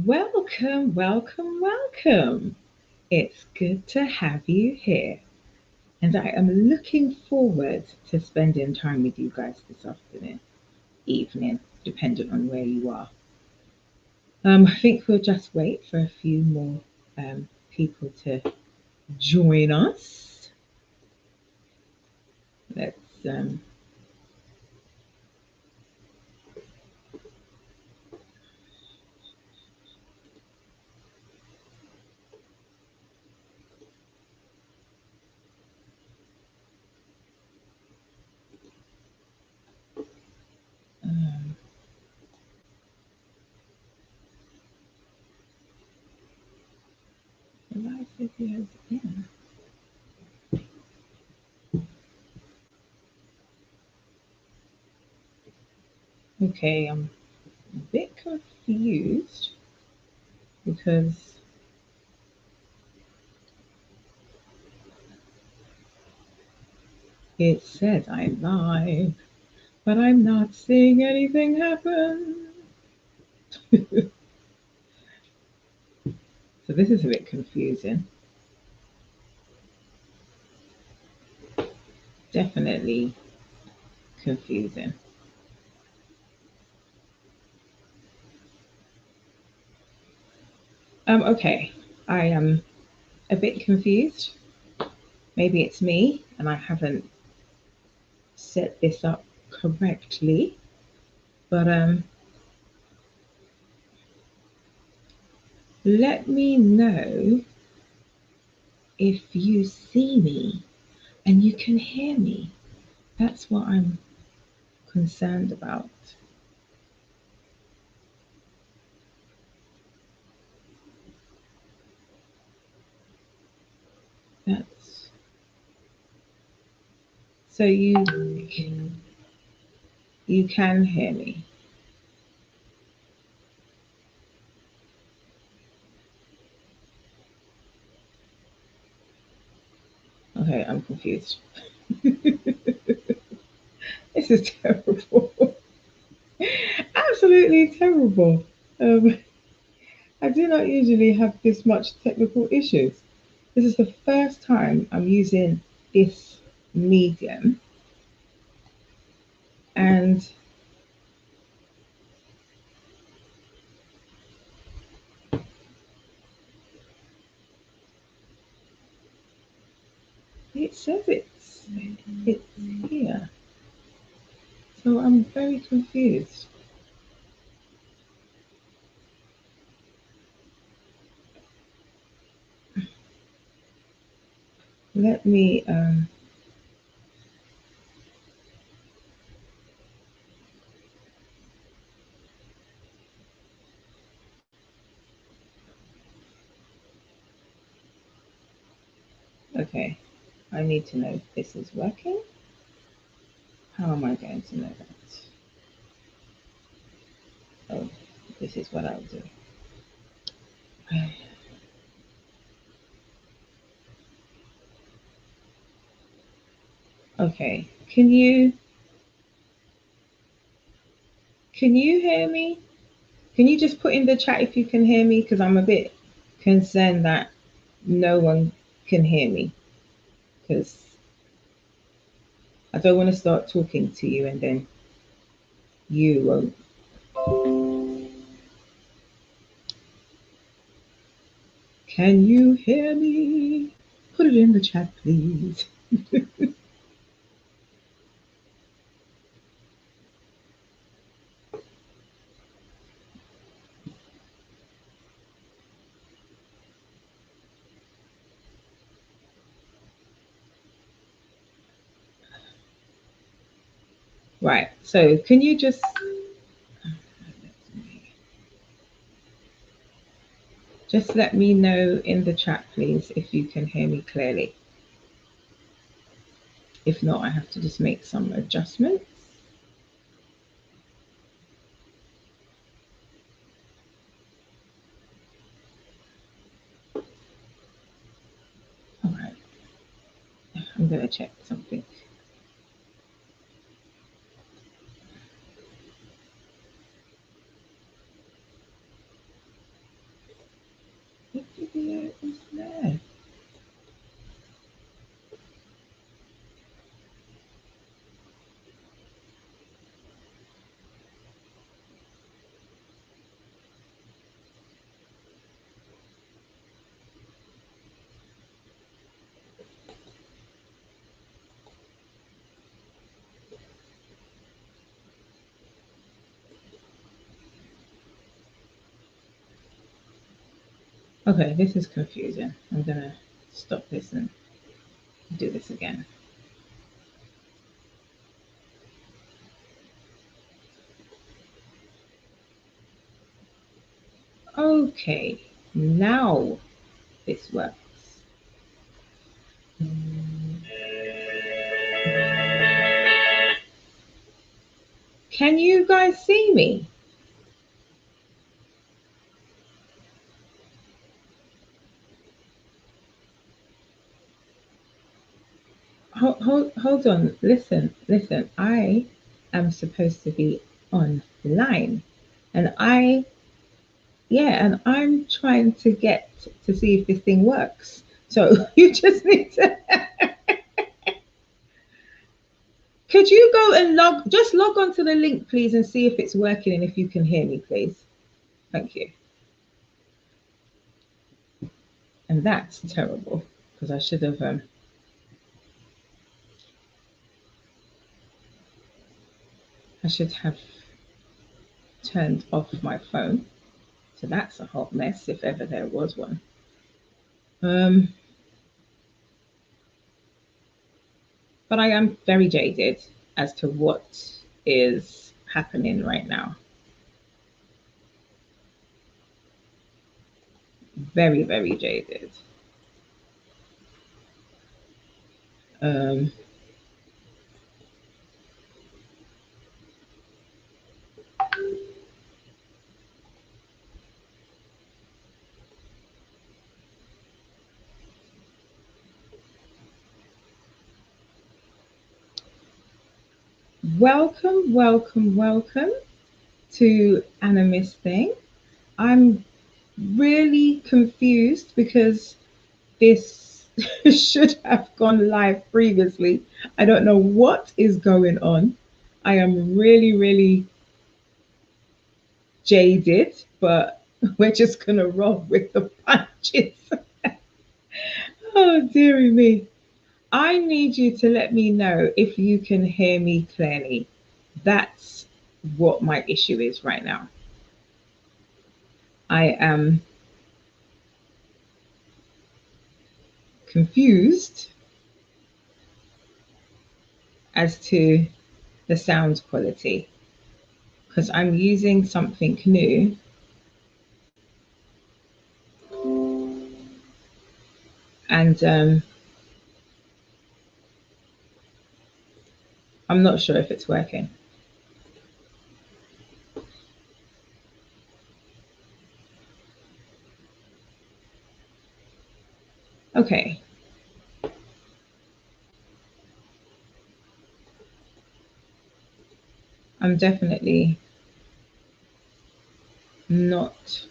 Welcome, welcome, welcome. It's good to have you here, and I am looking forward to spending time with you guys this afternoon, evening, depending on where you are. I think we'll just wait for a few more people to join us. Let's um, the live videos in. Okay, I'm a bit confused because it says I'm live, but I'm not seeing anything happen. So this is a bit confusing. Definitely confusing. Okay, I am a bit confused. Maybe it's me and I haven't set this up correctly, but let me know if you see me and you can hear me. That's what I'm concerned about. That's so you can hear me. Okay, I'm confused. This is terrible. Absolutely terrible. I do not usually have this much technical issues. This is the first time I'm using this medium, and it says it's here. So I'm very confused. Let me okay. I need to know if this is working. How am I going to know that? Oh, this is what I'll do. Okay. Can you hear me? Can you just put in the chat if you can hear me? Because I'm a bit concerned that no one can hear me. Because I don't want to start talking to you and then you won't. Can you hear me? Put it in the chat, please. Right. So can you just let me know in the chat, please, if you can hear me clearly. If not, I have to just make some adjustments. All right. I'm going to check something. Okay, this is confusing. I'm gonna stop this and do this again. Okay, now this works. Can you guys see me? Hold on. Listen. I am supposed to be online, and I'm trying to get to see if this thing works. So you just need to. Could you go and log onto the link, please, and see if it's working and if you can hear me, please. Thank you. And that's terrible because I should have turned off my phone. So that's a hot mess if ever there was one. Um, but I am very jaded as to what is happening right now. Very, very jaded. Um, welcome to Animist Thing. I'm really confused because this should have gone live previously. I don't know what is going on. I am really, really jaded, but we're just gonna roll with the punches. Oh, dearie me. I need you to let me know if you can hear me clearly. That's what my issue is right now. I am confused as to the sound quality because I'm using something new. And I'm not sure if it's working. Okay. I'm definitely not,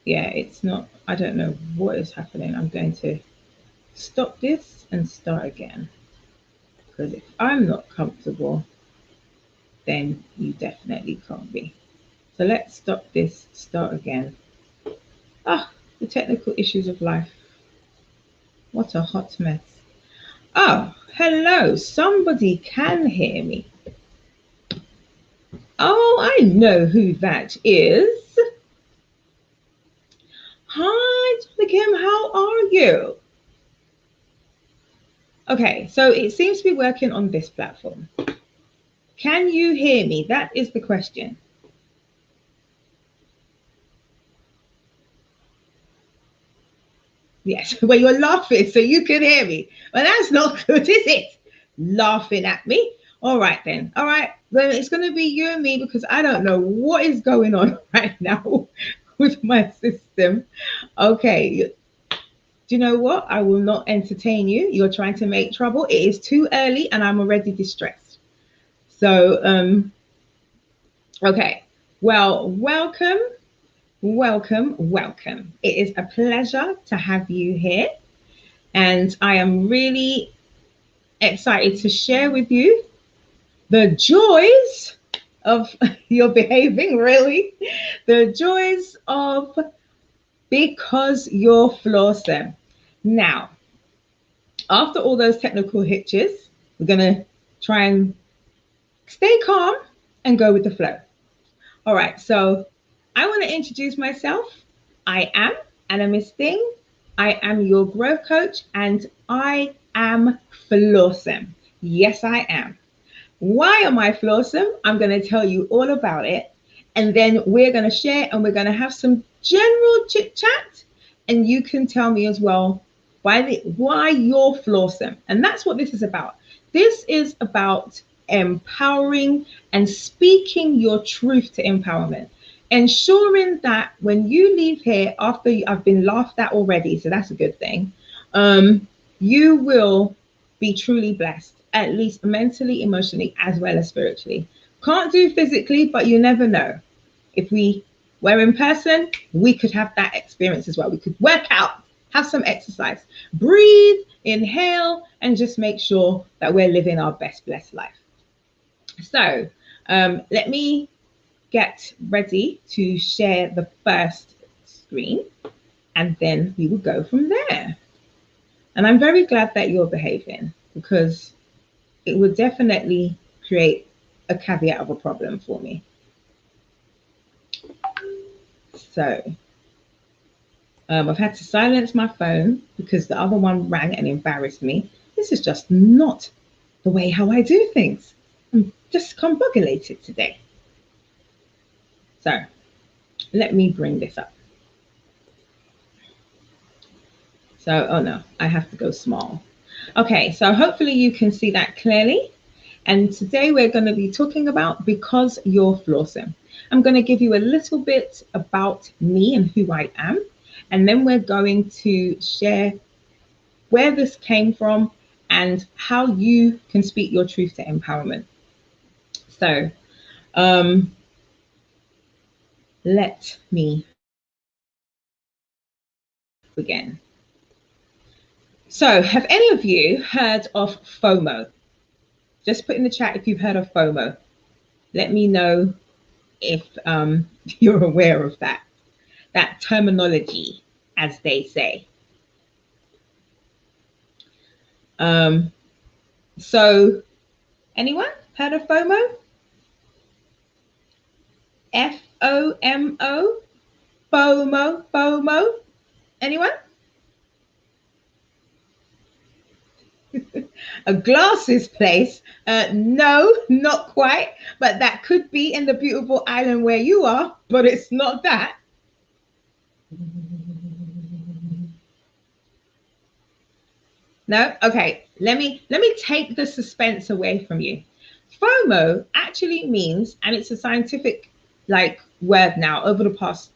yeah, it's not, I don't know what is happening. I'm going to stop this and start again. Because if I'm not comfortable, then you definitely can't be. So let's stop this, start again. Ah, the technical issues of life. What a hot mess. Oh, hello. Somebody can hear me. Oh, I know who that is. Hi, Donna Kim, how are you? Okay, so it seems to be working on this platform. Can you hear me? That is the question. Yes, well, you're laughing, so you can hear me. Well, that's not good, is it? Laughing at me. All right, then. All right, well, it's going to be you and me because I don't know what is going on right now with my system. Okay, do you know what? I will not entertain you. You're trying to make trouble. It is too early and I'm already distressed. So, okay. Well, welcome. It is a pleasure to have you here. And I am really excited to share with you the joys of your behaving, really. The joys of because you're FLAWESOME. Now, after all those technical hitches, we're going to try and stay calm and go with the flow. All right, so I want to introduce myself. I am Anna Miss Thing. I am your growth coach and I am FLAWESOME. Yes, I am. Why am I FLAWESOME? I'm going to tell you all about it. And then we're going to share and we're going to have some general chit chat. And you can tell me as well why you're FLAWESOME. And that's what this is about. This is about empowering and speaking your truth to empowerment. Ensuring that when you leave here after I've been laughed at already, so that's a good thing, you will be truly blessed, at least mentally, emotionally, as well as spiritually. Can't do physically, but you never know. If we were in person, we could have that experience as well. We could work out, have some exercise, breathe, inhale, and just make sure that we're living our best blessed life. So let me get ready to share the first screen, and then we will go from there. And I'm very glad that you're behaving, because it would definitely create a caveat of a problem for me. So I've had to silence my phone because the other one rang and embarrassed me. This is just not the way how I do things. I'm just combobulated today. So let me bring this up. So, oh no, I have to go small. Okay, so hopefully you can see that clearly. And today we're going to be talking about because you're FLAWESOME. I'm going to give you a little bit about me and who I am. And then we're going to share where this came from and how you can speak your truth to empowerment. So let me begin. So have any of you heard of FOMO? Just put in the chat if you've heard of FOMO. Let me know if you're aware of that terminology, as they say. So anyone heard of FOMO? FOMO? FOMO? Anyone? A glasses place? No, not quite. But that could be in the beautiful island where you are, but it's not that. No? Okay. Let me take the suspense away from you. FOMO actually means, and it's a scientific word now over the past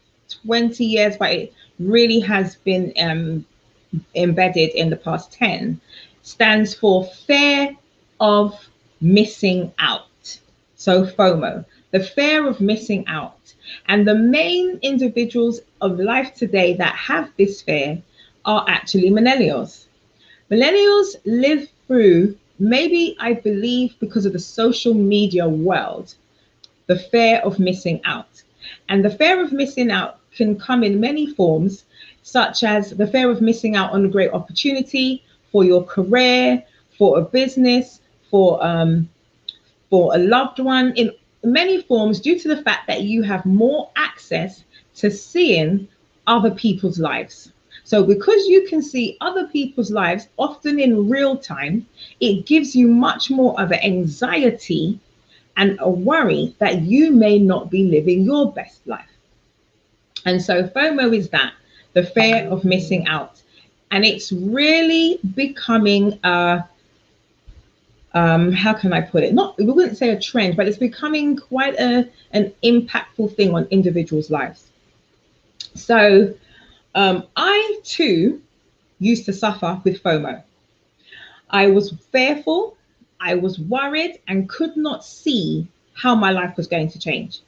20 years, but it really has been embedded in the past 10, stands for fear of missing out. So FOMO, the fear of missing out. And the main individuals of life today that have this fear are actually millennials. Millennials live through, maybe I believe because of the social media world, the fear of missing out. And the fear of missing out can come in many forms, such as the fear of missing out on a great opportunity for your career, for a business, for a loved one, in many forms, due to the fact that you have more access to seeing other people's lives. So because you can see other people's lives, often in real time, it gives you much more of an anxiety and a worry that you may not be living your best life. And so FOMO is that, the fear of missing out. And it's really becoming a, how can I put it? We wouldn't say a trend, but it's becoming quite an impactful thing on individuals' lives. So I too used to suffer with FOMO. I was fearful, I was worried, and could not see how my life was going to change.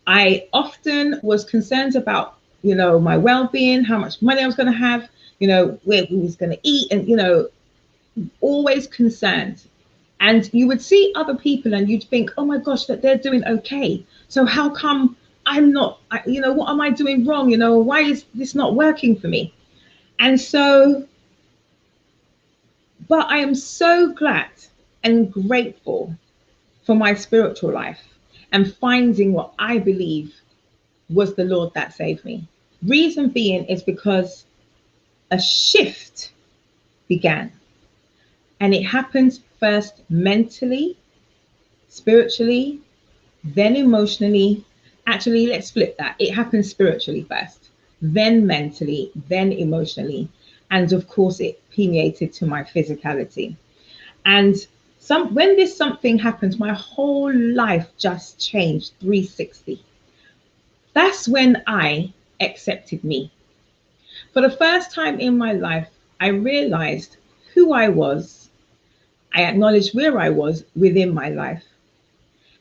I often was concerned about, my well-being, how much money I was going to have, where we was going to eat, and, always concerned. And you would see other people and you'd think, oh my gosh, that they're doing okay. So how come I'm not, what am I doing wrong? Why is this not working for me? And so, but I am so glad and grateful for my spiritual life and finding what I believe was the Lord that saved me. Reason being is because a shift began, and it happens first mentally, spiritually, then emotionally. Actually, let's flip that. It happens spiritually first, then mentally, then emotionally. And of course, it permeated to my physicality. And when this something happens, my whole life just changed 360. That's when I accepted me. For the first time in my life, I realized who I was. I acknowledged where I was within my life.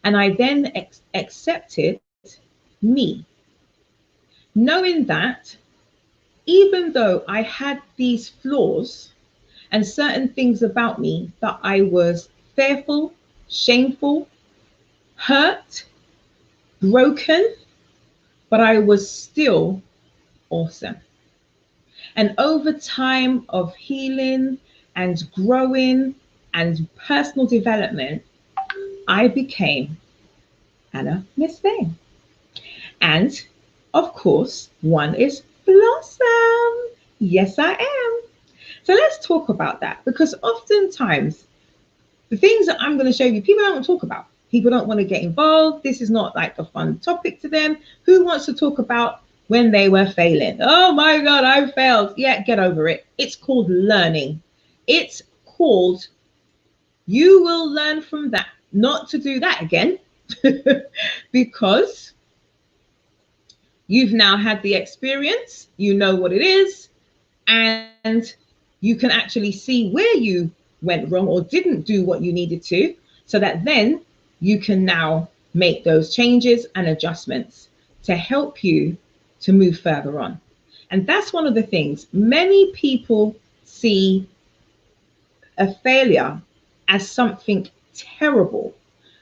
And I then accepted me, knowing that even though I had these flaws and certain things about me that I was fearful, shameful, hurt, broken, but I was still awesome. And over time of healing and growing and personal development, I became Anna Miss Thing. And of course, one is Blossom. Yes, I am. So let's talk about that, because oftentimes the things that I'm going to show you, people don't talk about. People don't want to get involved. This is not like a fun topic to them. Who wants to talk about when they were failing? Oh my God, I failed. Yeah, get over it. It's called learning. It's called, you will learn from that, not to do that again, because you've now had the experience, you know what it is, and you can actually see where you went wrong or didn't do what you needed to, so that then you can now make those changes and adjustments to help you to move further on. And that's one of the things. Many people see a failure as something terrible.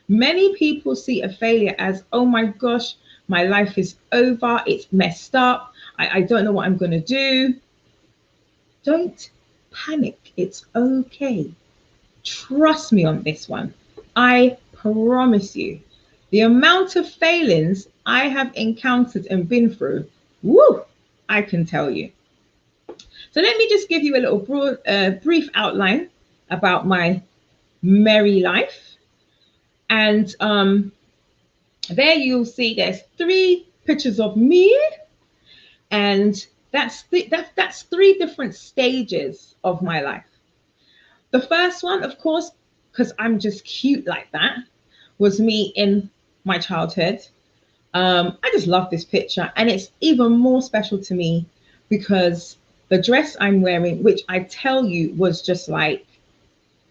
Many people see a failure as, oh my gosh, my life is over, it's messed up, I don't know what I'm going to do. Don't panic. It's okay. Trust me on this one. I promise you, the amount of failings I have encountered and been through, woo, I can tell you. So let me just give you a little brief outline about my merry life. And there you'll see there's 3 pictures of me, and that's 3 different stages of my life. The first one, of course, because I'm just cute like that, was me in my childhood. I just love this picture, and it's even more special to me because the dress I'm wearing, which I tell you was just like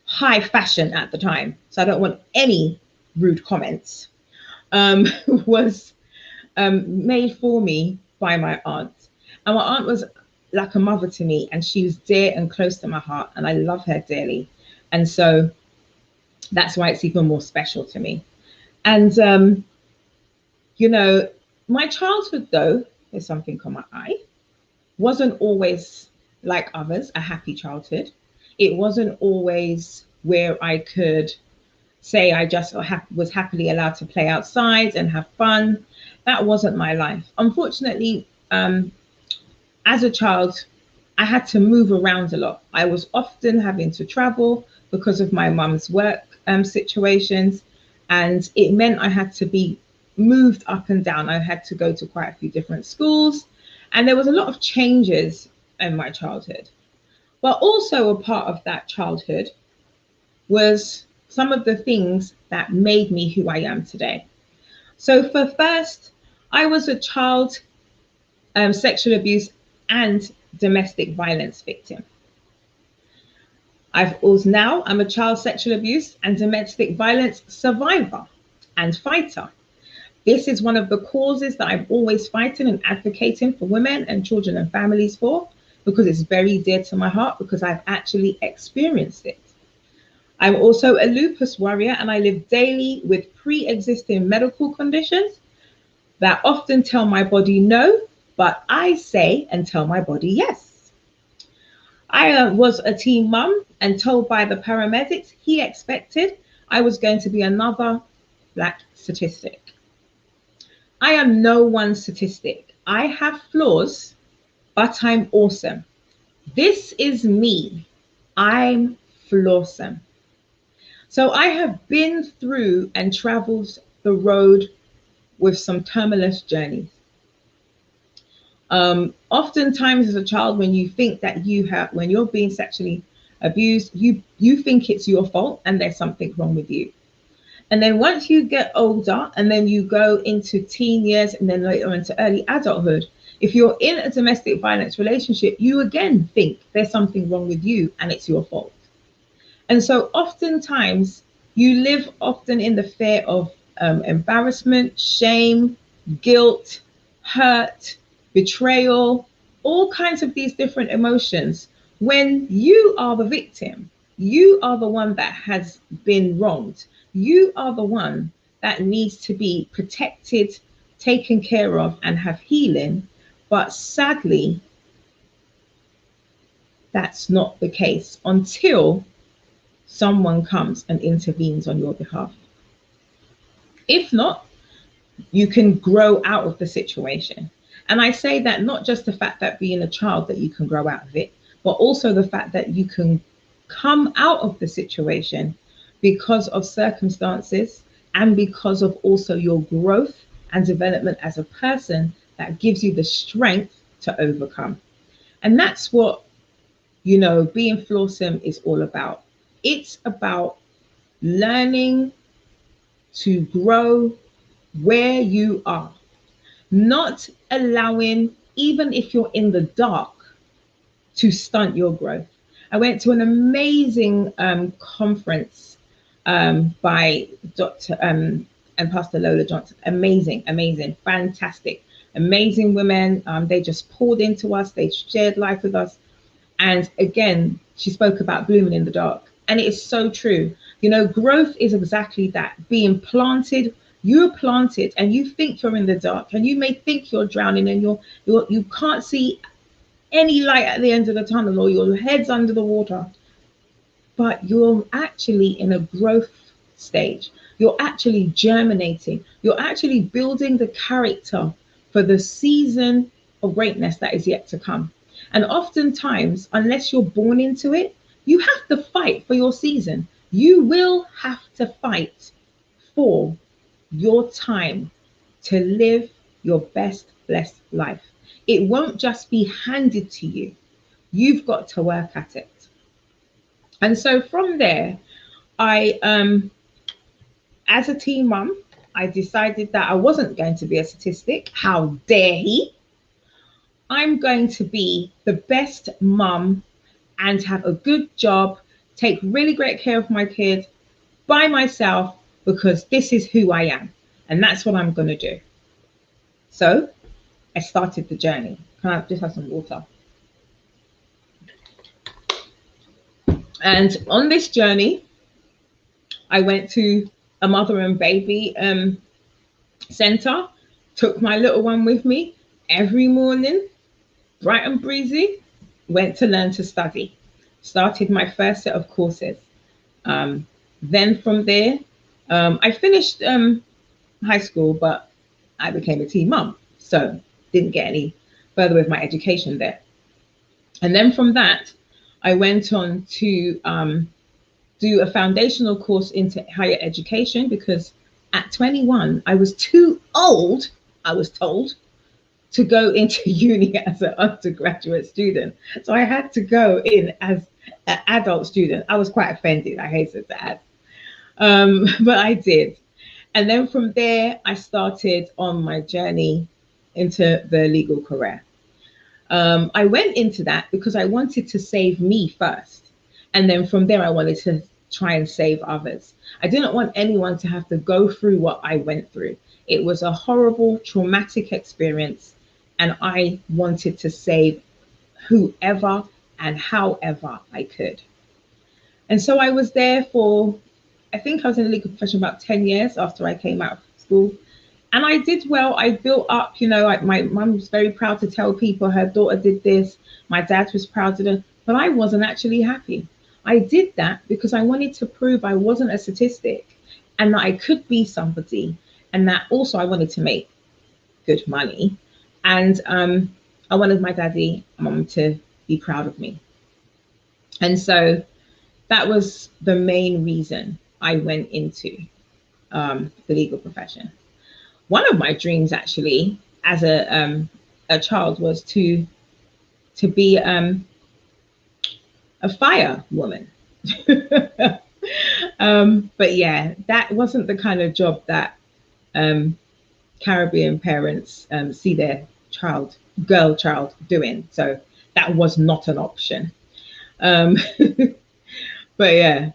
high fashion at the time, so I don't want any rude comments, was made for me by my aunt. And my aunt was like a mother to me, and she was dear and close to my heart, and I love her dearly. And so that's why it's even more special to me. And, you know, my childhood, though, there's something on my eye, wasn't always like others, a happy childhood. It wasn't always where I could say I just was happily allowed to play outside and have fun. That wasn't my life. Unfortunately, as a child, I had to move around a lot. I was often having to travel because of my mum's work situations, and it meant I had to be moved up and down. I had to go to quite a few different schools, and there was a lot of changes in my childhood. But also a part of that childhood was some of the things that made me who I am today. So for first, I was a child sexual abuse and domestic violence victim. I'm a child sexual abuse and domestic violence survivor and fighter. This is one of the causes that I'm always fighting and advocating for women and children and families for, because it's very dear to my heart, because I've actually experienced it. I'm also a lupus warrior, and I live daily with pre-existing medical conditions that often tell my body no, but I say and tell my body yes. I was a teen mum and told by the paramedics he expected I was going to be another Black statistic. I am no one statistic. I have flaws, but I'm awesome. This is me. I'm flawesome. So I have been through and traveled the road with some tumultuous journeys. Oftentimes, as a child, when you think that when you're being sexually abused, you think it's your fault and there's something wrong with you. And then once you get older, and then you go into teen years, and then later into early adulthood, if you're in a domestic violence relationship, you again think there's something wrong with you and it's your fault. And so oftentimes you live often in the fear of embarrassment, shame, guilt, hurt, betrayal, all kinds of these different emotions. When you are the victim, you are the one that has been wronged. You are the one that needs to be protected, taken care of, and have healing. But sadly, that's not the case until someone comes and intervenes on your behalf. If not, you can grow out of the situation. And I say that not just the fact that being a child that you can grow out of it, but also the fact that you can come out of the situation because of circumstances and because of also your growth and development as a person that gives you the strength to overcome. And that's what, being flawsome is all about. It's about learning to grow where you are, not allowing, even if you're in the dark, to stunt your growth. I went to an amazing conference by Dr. And Pastor Lola Johnson. Amazing, amazing, fantastic, amazing women. They just poured into us, they shared life with us. And again, she spoke about blooming in the dark. And it is so true. Growth is exactly that, being planted. You're planted and you think you're in the dark, and you may think you're drowning and you can't see any light at the end of the tunnel, or your head's under the water. But you're actually in a growth stage. You're actually germinating. You're actually building the character for the season of greatness that is yet to come. And oftentimes, unless you're born into it, you have to fight for your season. You will have to fight for your time to live your best blessed life. It won't just be handed to you. You've got to work at it. And so from there, I, as a teen mum, I decided that I wasn't going to be a statistic. How dare he? I'm going to be the best mum and have a good job, take really great care of my kids by myself, because this is who I am. And that's what I'm going to do. So I started the journey. Can I just have some water? And on this journey, I went to a mother and baby center, took my little one with me every morning, bright and breezy, went to learn to study, started my first set of courses. Then from there, I finished high school, but I became a teen mum, so didn't get any further with my education there. And then from that, I went on to do a foundational course into higher education, because at 21, I was too old, I was told, to go into uni as an undergraduate student. So I had to go in as an adult student. I was quite offended, I hated that. But I did. And then from there, I started on my journey into the legal career. I went into that because I wanted to save me first. And then from there, I wanted to try and save others. I didn't want anyone to have to go through what I went through. It was a horrible, traumatic experience. And I wanted to save whoever and however I could. And so I was there for, I think I was in the legal profession about 10 years after I came out of school. And I did well. I built up, my mum was very proud to tell people her daughter did this. My dad was proud of them, but I wasn't actually happy. I did that because I wanted to prove I wasn't a statistic, and that I could be somebody, and that also I wanted to make good money. And I wanted my daddy and mum to be proud of me. And so that was the main reason I went into the legal profession. One of my dreams, actually, as a child, was to be a firewoman. But yeah, that wasn't the kind of job that um, Caribbean parents see their girl child doing. So that was not an option. Um, but yeah,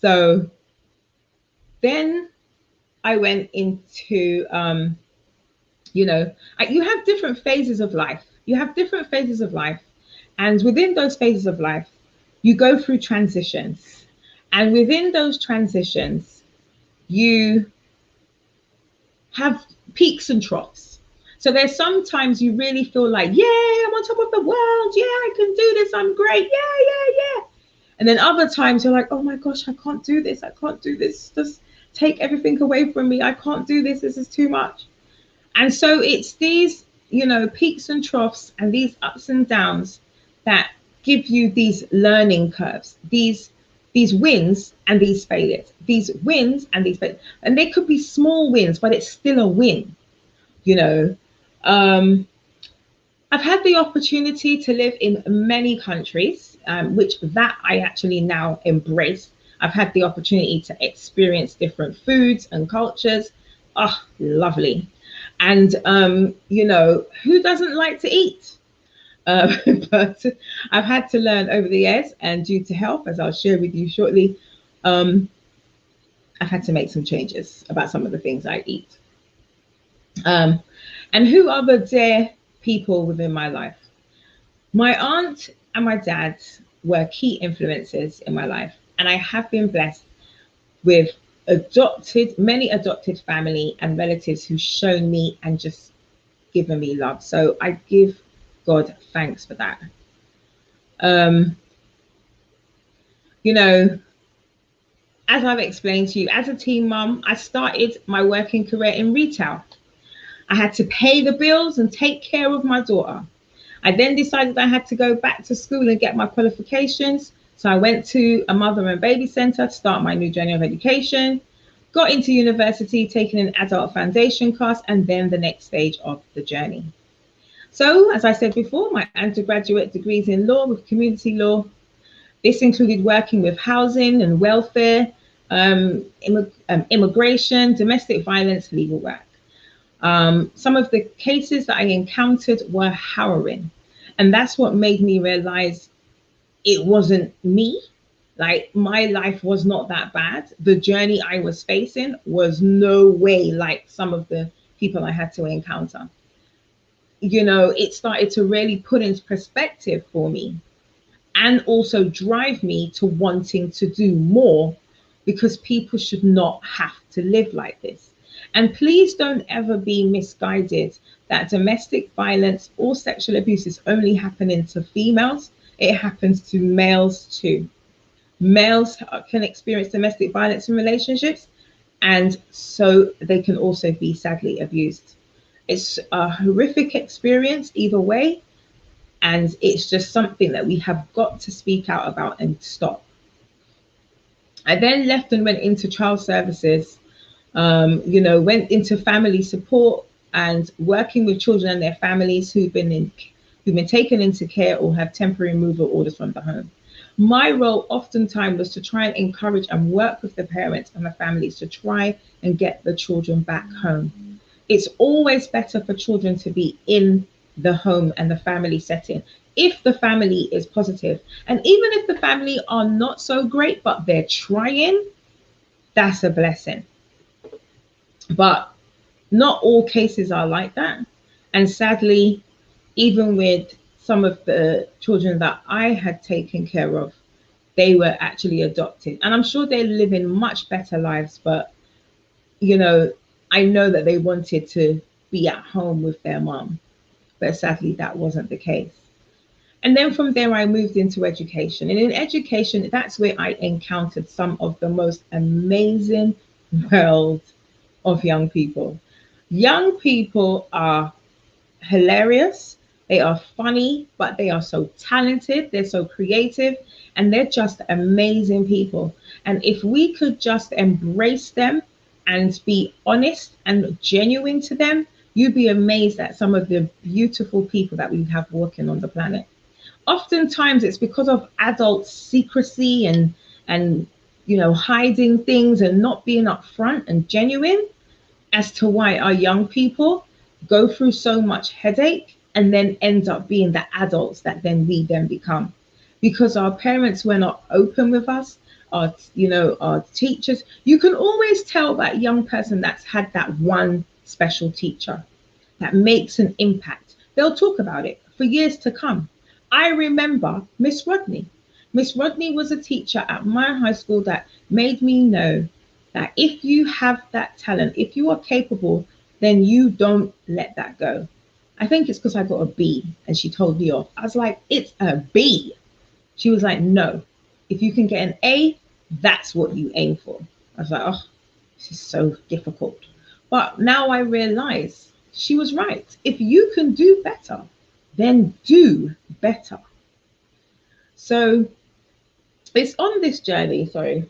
so then I went into, you have different phases of life. You have different phases of life. And within those phases of life, you go through transitions. And within those transitions, you have peaks and troughs. So there's sometimes you really feel like, yeah, I'm on top of the world. Yeah, I can do this. I'm great. Yeah, yeah, yeah. And then other times you're like, oh my gosh, I can't do this. I can't do this. Just take everything away from me. I can't do this. This is too much. And so it's these, peaks and troughs and these ups and downs that give you these learning curves, these wins and these failures, these wins and these failures. And they could be small wins, but it's still a win, you know. Um, I've had the opportunity to live in many countries, which that I actually now embrace. I've had the opportunity to experience different foods and cultures. Oh, lovely. And, who doesn't like to eat? Uh, but I've had to learn over the years, and due to health, as I'll share with you shortly, um, I've had to make some changes about some of the things I eat. Um, and who are the dear people within my life? My aunt and my dad were key influences in my life, and I have been blessed with many adopted family and relatives who've shown me and just given me love. So I give God thanks for that. Um, you know, as I've explained to you, as a teen mum, I started my working career in retail. I had to pay the bills and take care of my daughter. I then decided I had to go back to school and get my qualifications. So I went to a mother and baby center to start my new journey of education, got into university, taking an adult foundation course, and then the next stage of the journey. So, as I said before, my undergraduate degrees in law with community law. This included working with housing and welfare, immigration, domestic violence, legal work. Some of the cases that I encountered were harrowing. And that's what made me realize it wasn't me. Like, my life was not that bad. The journey I was facing was no way like some of the people I had to encounter. It started to really put into perspective for me and also drive me to wanting to do more, because people should not have to live like this. And please don't ever be misguided that domestic violence or sexual abuse is only happening to females. It happens to males too. Males can experience domestic violence in relationships, and so they can also be sadly abused. It's a horrific experience either way, and it's just something that we have got to speak out about and stop. I then left and went into child services, went into family support and working with children and their families who've been taken into care or have temporary removal orders from the home. My role oftentimes was to try and encourage and work with the parents and the families to try and get the children back home. It's always better for children to be in the home and the family setting if the family is positive. And even if the family are not so great, but they're trying, that's a blessing. But not all cases are like that. And sadly, even with some of the children that I had taken care of, they were actually adopted. And I'm sure they're living much better lives, but I know that they wanted to be at home with their mom, but sadly that wasn't the case. And then from there, I moved into education. And in education, that's where I encountered some of the most amazing world of young people. Young people are hilarious. They are funny, but they are so talented. They're so creative, and they're just amazing people. And if we could just embrace them and be honest and genuine to them, you'd be amazed at some of the beautiful people that we have walking on the planet. Oftentimes, it's because of adult secrecy and hiding things and not being upfront and genuine as to why our young people go through so much headache and then end up being the adults that then we then become, because our parents were not open with us. Our teachers, you can always tell that young person that's had that one special teacher that makes an impact. They'll talk about it for years to come. I remember Miss Rodney. Miss Rodney was a teacher at my high school that made me know that if you have that talent, if you are capable, then you don't let that go. I think it's because I got a B and she told me off. I was like, it's a B. She was like, no, if you can get an A, that's what you aim for. I was like, oh, this is so difficult. But now I realize she was right. If you can do better, then do better. So it's on this journey, sorry,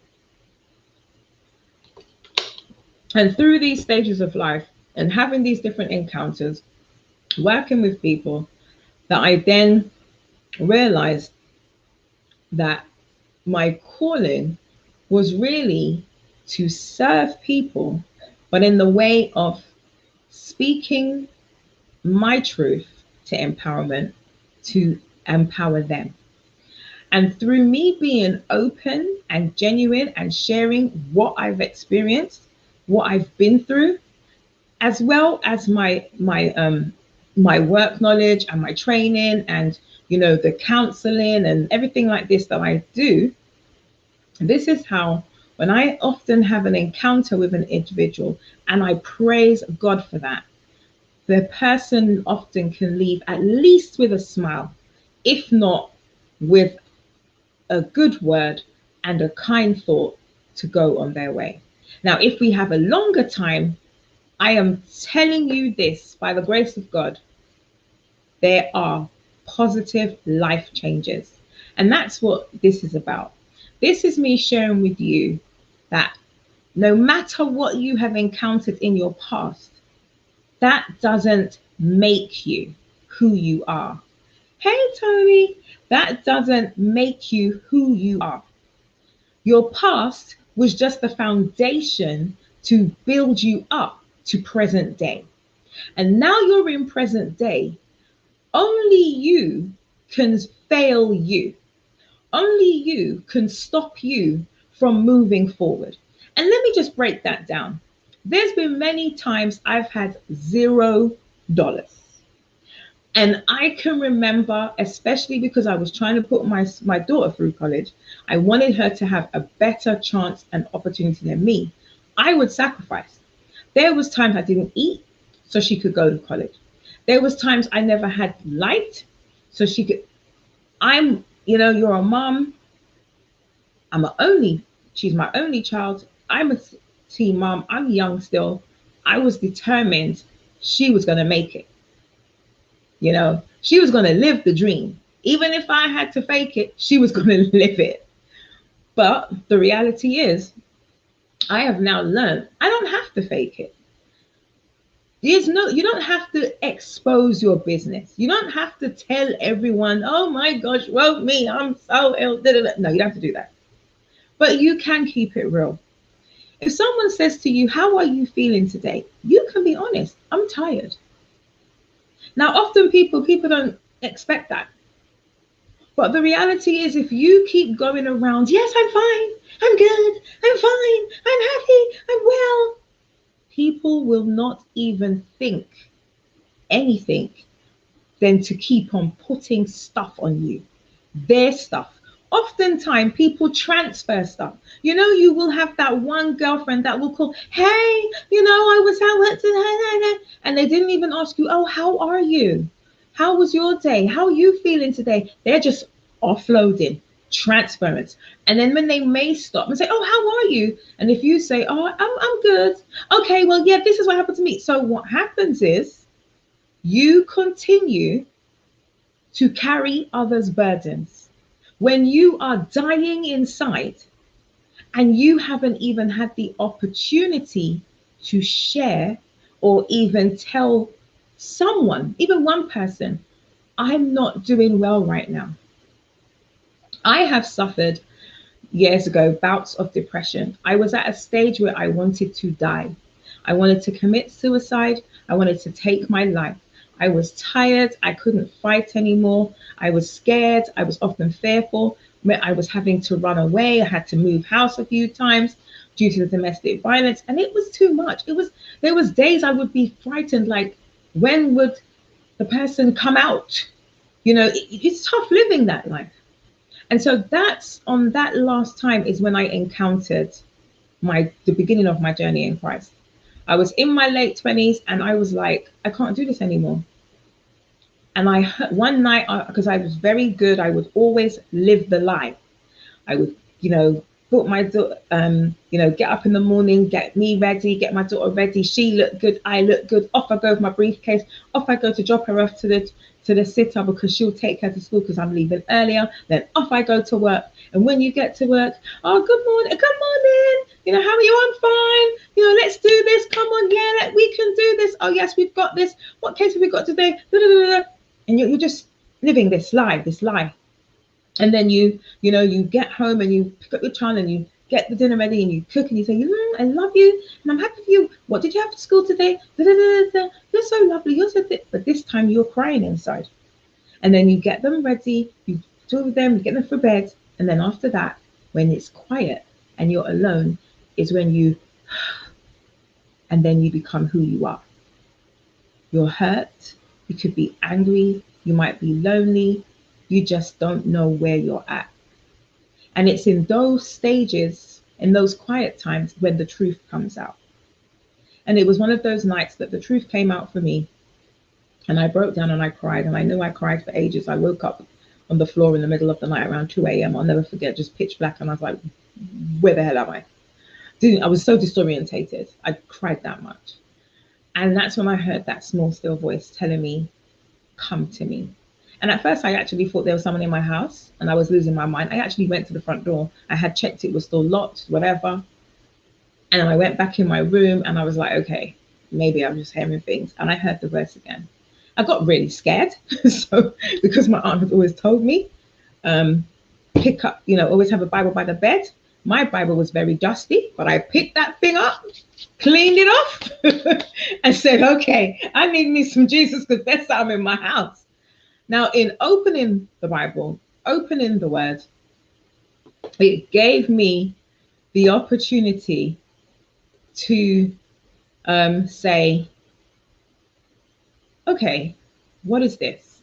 and through these stages of life and having these different encounters, working with people, that I then realized that my calling was really to serve people, but in the way of speaking my truth to empowerment, to empower them. And through me being open and genuine and sharing what I've experienced, what I've been through, as well as my work knowledge and my training and the counseling and everything like this that I do, this is how, when I often have an encounter with an individual, and I praise God for that, the person often can leave at least with a smile, if not with a good word and a kind thought to go on their way. Now, if we have a longer time, I am telling you this by the grace of God, there are positive life changes. And that's what this is about. This is me sharing with you that no matter what you have encountered in your past, that doesn't make you who you are. Hey, Tony, that doesn't make you who you are. Your past was just the foundation to build you up to present day. And now you're in present day. Only you can fail you. Only you can stop you from moving forward. And let me just break that down. There's been many times I've had $0. And I can remember, especially because I was trying to put my daughter through college, I wanted her to have a better chance and opportunity than me. I would sacrifice. There was times I didn't eat so she could go to college. There was times I never had light so she could. You're a mom. She's my only child. I'm a teen mom. I'm young still. I was determined she was going to make it. She was going to live the dream. Even if I had to fake it, she was going to live it. But the reality is, I have now learned I don't have to fake it. You don't have to expose your business. You don't have to tell everyone, oh my gosh, woke me, I'm so ill. Da, da, da. No, you don't have to do that. But you can keep it real. If someone says to you, how are you feeling today? You can be honest. I'm tired. Now, often people don't expect that. But the reality is, if you keep going around, yes, I'm fine, I'm good, I'm fine, I'm happy, I'm well, people will not even think anything than to keep on putting stuff on you, their stuff. Oftentimes, people transfer stuff. You will have that one girlfriend that will call, hey, I was out, and they didn't even ask you, oh, how are you? How was your day? How are you feeling today? They're just offloading. transference. And then when they may stop and say, oh, how are you? And if you say, oh, I'm good. Okay, well, yeah, this is what happened to me. So what happens is you continue to carry others' burdens. When you are dying inside and you haven't even had the opportunity to share or even tell someone, even one person, I'm not doing well right now. I have suffered years ago bouts of depression. I was at a stage where I wanted to die. I wanted to commit suicide. I wanted to take my life. I was tired. I couldn't fight anymore. I was scared. I was often fearful. I was having to run away. I had to move house a few times due to the domestic violence, and it was too much. There was days I would be frightened, like, when would the person come out? It's tough living that life. And so that's on that last time is when I encountered the beginning of my journey in Christ. I was in my late 20s and I was like, I can't do this anymore. And one night, because I was very good, I would always live the lie. I would, put my daughter, get up in the morning, get me ready, get my daughter ready. She looked good, I look good. Off I go with my briefcase. Off I go to drop her off to the sitter because she'll take her to school because I'm leaving earlier. Then off I go to work. And when you get to work, oh, good morning, how are you? I'm fine. Let's do this. Come on, yeah, we can do this. Oh yes, we've got this. What case have we got today? And you're just living this lie. And then you get home and you pick up your child and you get the dinner ready and you cook and you say, I love you and I'm happy for you. What did you have for school today? You're so lovely. You're so thick. But this time you're crying inside. And then you get them ready. You talk with them, you get them for bed. And then after that, when it's quiet and you're alone, is when and then you become who you are. You're hurt. You could be angry. You might be lonely. You just don't know where you're at. And it's in those stages, in those quiet times, when the truth comes out. And it was one of those nights that the truth came out for me. And I broke down and I cried. And I knew I cried for ages. I woke up on the floor in the middle of the night around 2 a.m. I'll never forget, just pitch black. And I was like, where the hell am I? I was so disorientated. I cried that much. And that's when I heard that small, still voice telling me, come to me. And at first I actually thought there was someone in my house and I was losing my mind. I actually went to the front door. I had checked it was still locked, whatever. And I went back in my room and I was like, okay, maybe I'm just hearing things. And I heard the voice again. I got really scared. So because my aunt had always told me, pick up, always have a Bible by the bed. My Bible was very dusty, but I picked that thing up, cleaned it off and said, okay, I need me some Jesus because there's something in my house. Now, in opening the Bible, opening the Word, it gave me the opportunity to say, okay, what is this?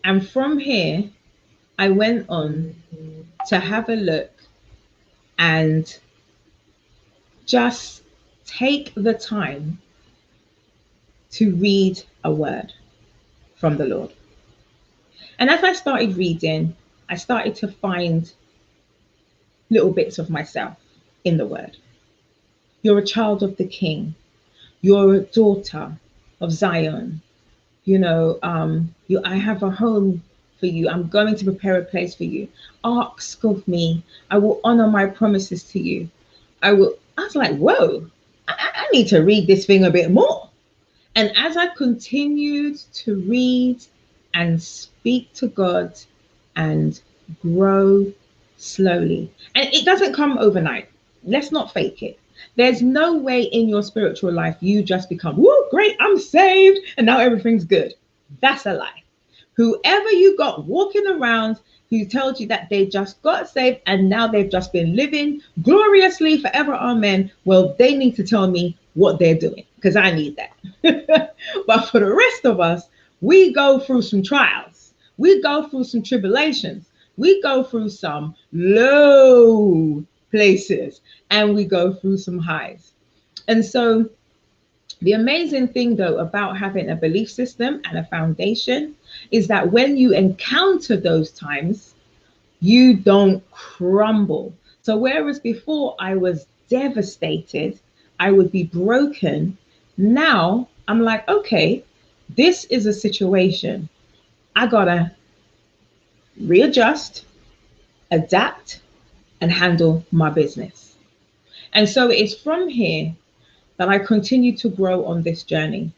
And from here, I went on to have a look and just take the time to read a word from the Lord. And as I started reading, I started to find little bits of myself in the word. You're a child of the King. You're a daughter of Zion. I have a home for you. I'm going to prepare a place for you. Ask of me. I will honor my promises to you. I was like, whoa, I need to read this thing a bit more. And as I continued to read and speak to God and grow slowly, and it doesn't come overnight. Let's not fake it. There's no way in your spiritual life you just become, woo, great, I'm saved, and now everything's good. That's a lie. Whoever you got walking around who told you that they just got saved and now they've just been living gloriously forever, amen, well, they need to tell me what they're doing because I need that. But for the rest of us, we go through some trials. We go through some tribulations. We go through some low places and we go through some highs. And so the amazing thing, though, about having a belief system and a foundation is that when you encounter those times, You don't crumble. So, whereas before I was devastated, I would be broken, now I'm like, okay, this is a situation. I gotta readjust, adapt, and handle my business. And so it's from here that I continue to grow on this journey.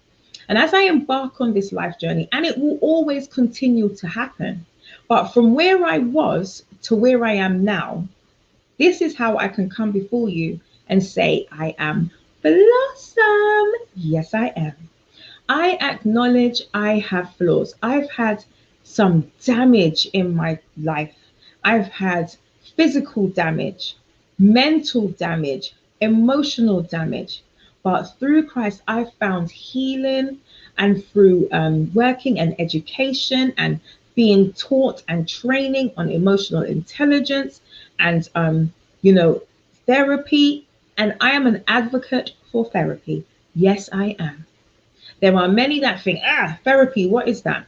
And as I embark on this life journey, and it will always continue to happen, but from where I was to where I am now, this is how I can come before you and say, I am Blossom. Yes, I am. I acknowledge I have flaws. I've had some damage in my life. I've had physical damage, mental damage, emotional damage. But through Christ, I've found healing, and through working and education and being taught and training on emotional intelligence and, you know, therapy. And I am an advocate for therapy. Yes, I am. There are many that think, therapy, what is that?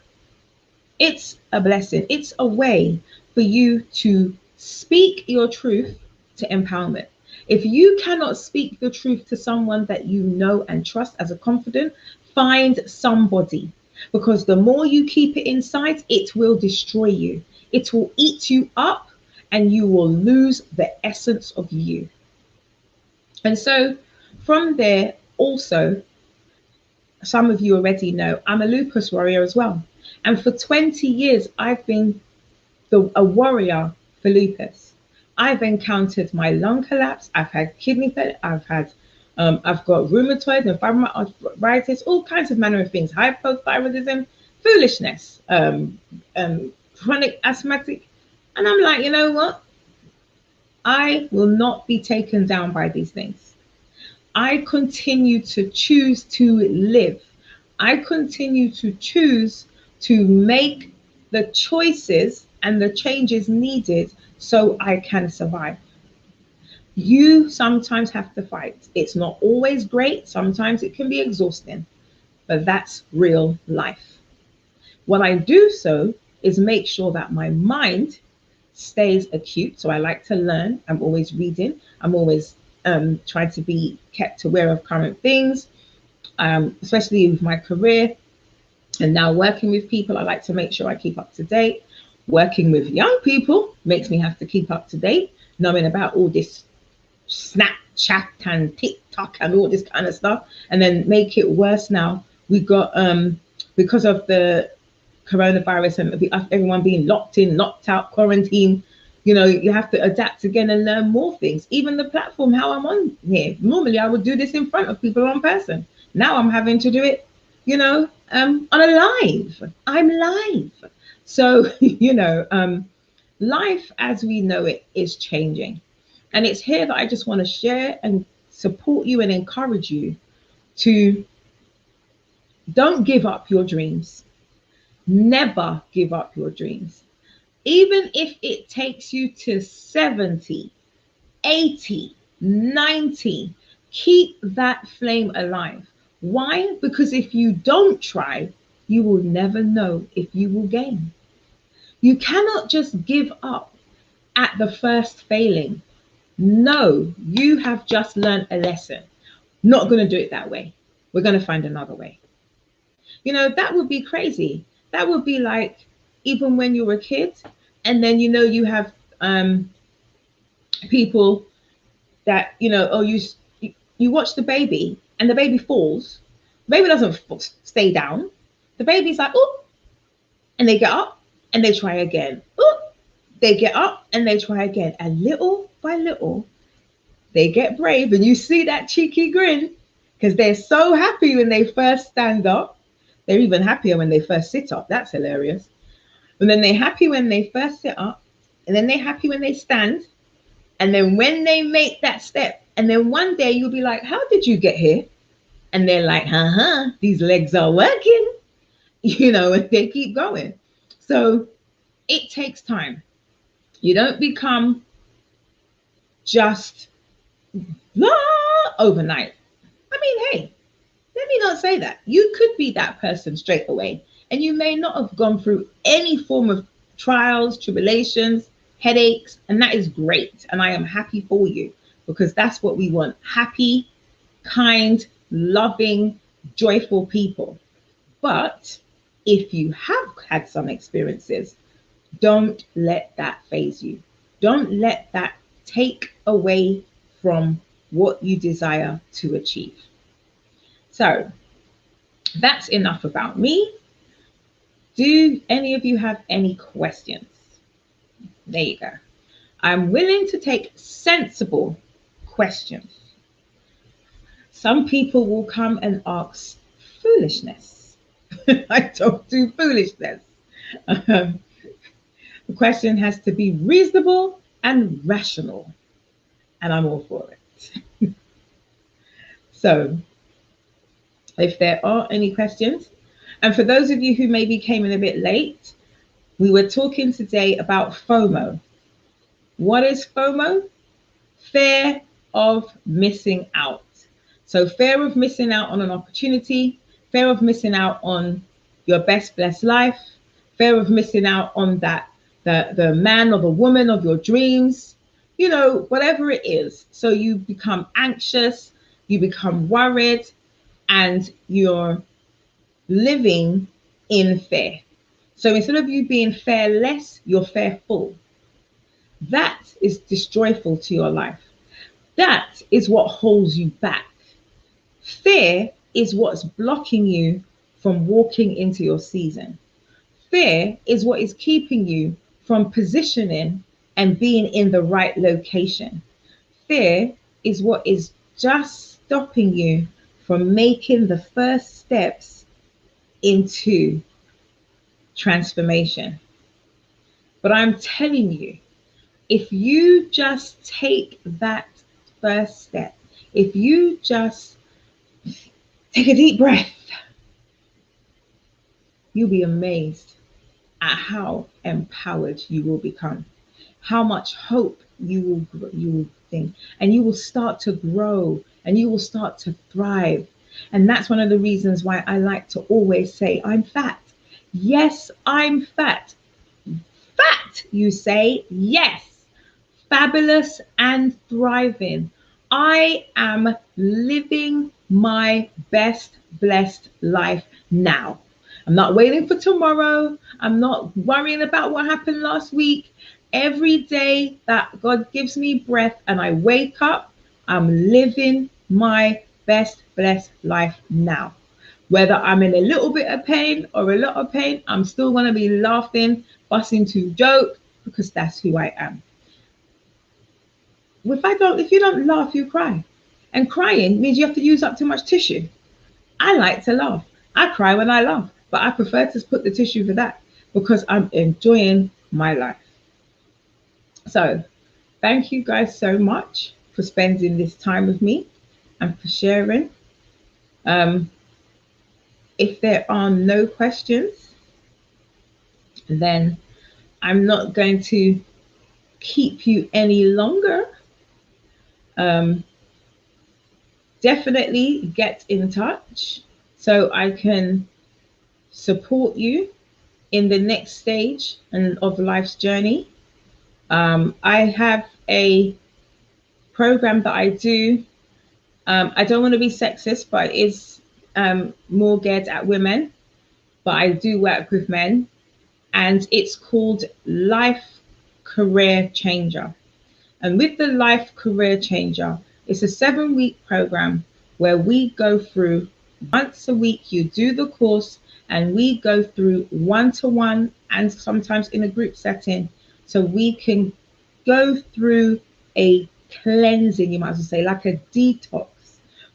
It's a blessing. It's a way for you to speak your truth to empowerment. If you cannot speak the truth to someone that you know and trust as a confidant, find somebody. Because the more you keep it inside, it will destroy you. It will eat you up and you will lose the essence of you. And so from there, also, some of you already know I'm a lupus warrior as well. And for 20 years, I've been a warrior for lupus. I've encountered my lung collapse. I've had kidney failure. I've got rheumatoid and fibromyalgia, all kinds of manner of things, hypothyroidism, foolishness, chronic asthmatic. And I'm like, you know what? I will not be taken down by these things. I continue to choose to live. I continue to choose to make the choices and the changes needed so I can survive. You sometimes have to fight. It's not always great. Sometimes it can be exhausting, but that's real life. What I do so is make sure that my mind stays acute. So I like to learn. I'm always reading. I'm always trying to be kept aware of current things, especially with my career. And now working with people, I like to make sure I keep up to date. Working with young people makes me have to keep up to date, knowing about all this Snapchat and TikTok and all this kind of stuff. And then make it worse now. We got, because of the coronavirus and everyone being locked in, locked out, quarantine, you have to adapt again and learn more things. Even the platform, how I'm on here. Normally, I would do this in front of people on person. Now I'm having to do it, on a live. I'm live. So, life as we know it is changing. And it's here that I just want to share and support you and encourage you to don't give up your dreams. Never give up your dreams. Even if it takes you to 70, 80, 90, keep that flame alive. Why? Because if you don't try, you will never know if you will gain. You cannot just give up at the first failing. No, you have just learned a lesson. Not going to do it that way. We're going to find another way. That would be crazy. That would be like even when you were a kid, and then you have people that oh you watch the baby and the baby falls. The baby doesn't stay down. The baby's like, oh, and they get up and they try again. Oh, they get up and they try again, and little by little they get brave, and you see that cheeky grin because they're so happy when they first stand up. They're even happier when they first sit up. That's hilarious. And then they're happy when they first sit up, and then they're happy when they stand, and then when they make that step, and then one day you'll be like, how did you get here? And they're like, these legs are working, and they keep going. So it takes time. You don't become just overnight. I mean, hey, let me not say that. You could be that person straight away, and you may not have gone through any form of trials, tribulations, headaches, and that is great. And I am happy for you because that's what we want: happy, kind, loving, joyful people. But if you have had some experiences, don't let that phase you. Don't let that take away from what you desire to achieve. So that's enough about me. Do any of you have any questions? There you go. I'm willing to take sensible questions. Some people will come and ask foolishness. I don't do foolishness. Um, the question has to be reasonable and rational, and I'm all for it. So, if there are any questions, and for those of you who maybe came in a bit late, we were talking today about FOMO. What is FOMO? Fear of missing out. So fear of missing out on an opportunity, fear of missing out on your best blessed life, fear of missing out on the man or the woman of your dreams, whatever it is. So you become anxious, you become worried, and you're living in fear. So instead of you being fearless, you're fearful. That is destroyful to your life. That is what holds you back. Fear is what's blocking you from walking into your season. Fear is what is keeping you from positioning and being in the right location. Fear is what is just stopping you from making the first steps into transformation. But I'm telling you, if you just take that first step, if you just take a deep breath, you'll be amazed at how empowered you will become, how much hope you will think, and you will start to grow and you will start to thrive. And that's one of the reasons why I like to always say, I'm fat. Yes, I'm fat. Fat, you say? Yes. Fabulous and thriving. I am living my best blessed life now. I'm not waiting for tomorrow. I'm not worrying about what happened last week. Every day that God gives me breath and I wake up, I'm living my best blessed life now. Whether I'm in a little bit of pain or a lot of pain, I'm still going to be laughing, busting to joke, because that's who I am. If you don't laugh, you cry. And crying means you have to use up too much tissue. I like to laugh. I cry when I laugh, but I prefer to put the tissue for that because I'm enjoying my life. So thank you guys so much for spending this time with me and for sharing. If there are no questions, then I'm not going to keep you any longer. Definitely get in touch so I can support you in the next stage of life's journey. I have a program that I do. I don't want to be sexist, but it is more geared at women, but I do work with men, and it's called Life Career Changer. And with the Life Career Changer, it's a 7-week program where we go through once a week. You do the course and we go through one-to-one and sometimes in a group setting. So we can go through a cleansing, you might as well say, like a detox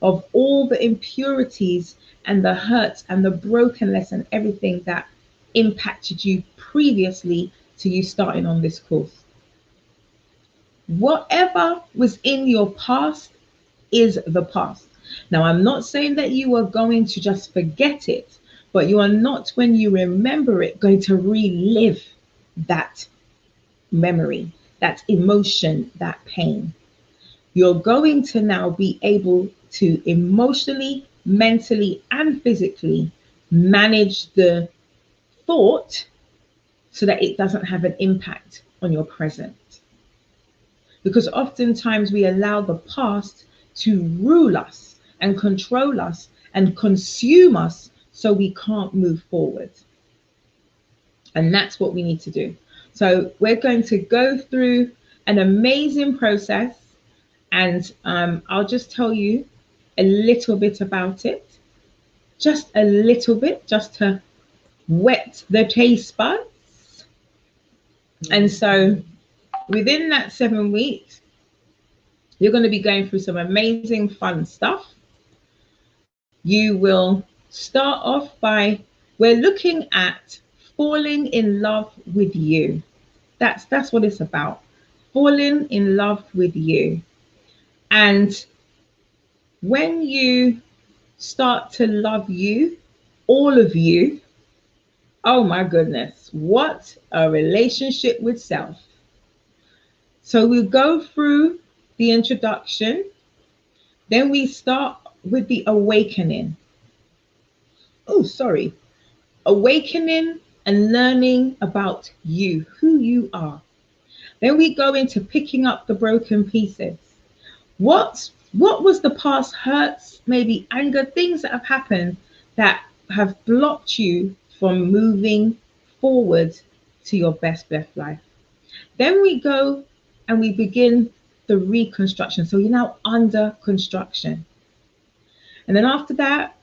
of all the impurities and the hurts and the brokenness and everything that impacted you previously to you starting on this course. Whatever was in your past is the past. Now, I'm not saying that you are going to just forget it, but you are not, when you remember it, going to relive that memory, that emotion, that pain. You're going to now be able to emotionally, mentally, and physically manage the thought so that it doesn't have an impact on your present. Because oftentimes we allow the past to rule us and control us and consume us so we can't move forward. And that's what we need to do. So we're going to go through an amazing process, and I'll just tell you a little bit about it, just a little bit, just to wet the taste buds. And so within that 7 weeks, you're going to be going through some amazing fun stuff. You will start off by, we're looking at falling in love with you. That's what it's about. Falling in love with you. And when you start to love you, all of you, oh my goodness, what a relationship with self. So we'll go through the introduction, then we start with the awakening. Awakening and learning about you, who you are. Then we go into picking up the broken pieces. What was the past hurts, maybe anger, things that have happened that have blocked you from moving forward to your best life? Then we go and we begin the reconstruction. So you're now under construction. And then after that,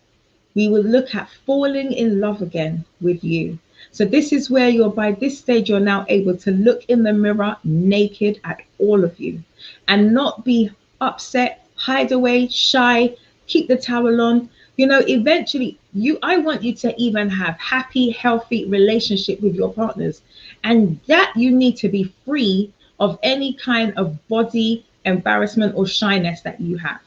we will look at falling in love again with you. So this is where by this stage, you're now able to look in the mirror naked at all of you and not be upset, hide away, shy, keep the towel on. Eventually I want you to even have happy, healthy relationship with your partners. And that you need to be free of any kind of body embarrassment or shyness that you have.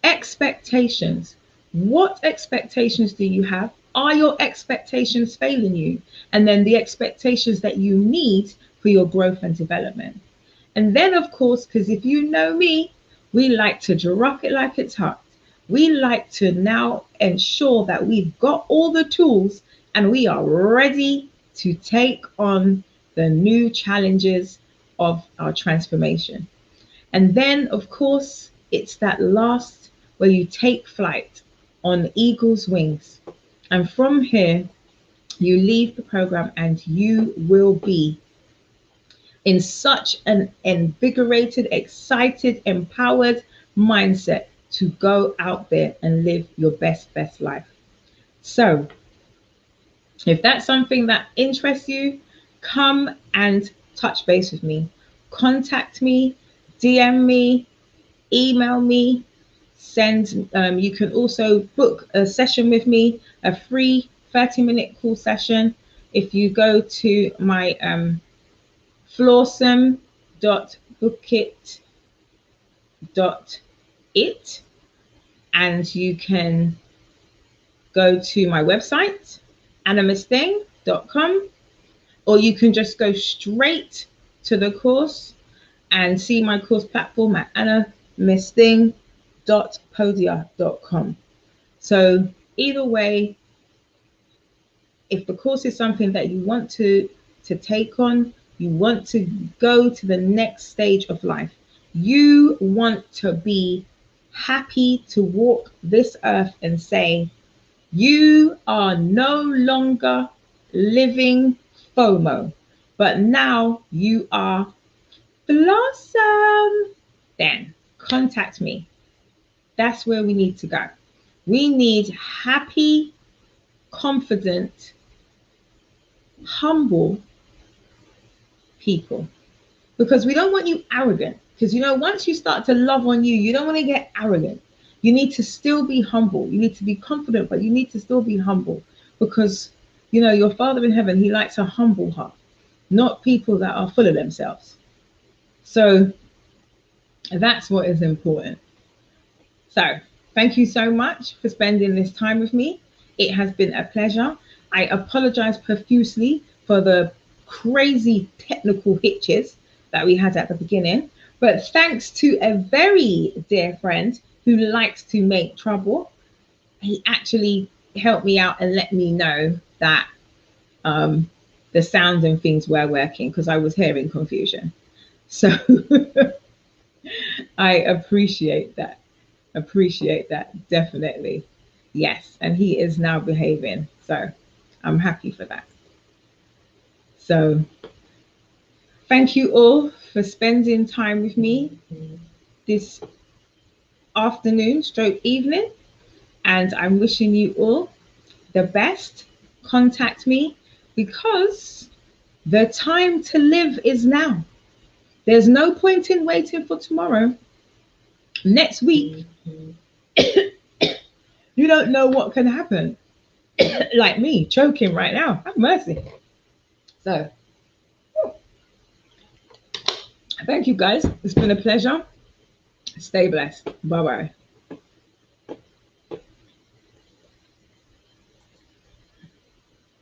Expectations. What expectations do you have? Are your expectations failing you? And then the expectations that you need for your growth and development. And then, of course, because if you know me, we like to drop it like it's hot. We like to now ensure that we've got all the tools and we are ready to take on the new challenges of our transformation. And then, of course, it's that last where you take flight on eagle's wings. And from here, you leave the program and you will be in such an invigorated, excited, empowered mindset to go out there and live your best life. So if that's something that interests you, come and touch base with me. Contact me, DM me, email me, you can also book a session with me, a free 30-minute call session. If you go to my FLAWESOME.bookit.it, and you can go to my website, annamisting.com, or you can just go straight to the course and see my course platform at annamisting.podia.com. So either way, if the course is something that you want to take on, you want to go to the next stage of life, you want to be happy to walk this earth and say, you are no longer living FOMO, but now you are Blossom, then contact me. That's where we need to go. We need happy, confident, humble people, because we don't want you arrogant. Because once you start to love on you, you don't want to get arrogant. You need to still be humble. You need to be confident, but you need to still be humble, because your Father in heaven, he likes a humble heart, not people that are full of themselves. So that's what is important. So thank you so much for spending this time with me. It has been a pleasure. I apologize profusely for the crazy technical hitches that we had at the beginning, but thanks to a very dear friend who likes to make trouble, he actually helped me out and let me know that the sound and things were working because I was hearing confusion. So I appreciate that. Appreciate that. Definitely. Yes. And he is now behaving. So I'm happy for that. So thank you all for spending time with me this afternoon, stroke evening. And I'm wishing you all the best. Contact me because the time to live is now. There's no point in waiting for tomorrow. Next week, you don't know what can happen. Like me, choking right now. Have mercy. So, thank you guys. It's been a pleasure. Stay blessed. Bye bye.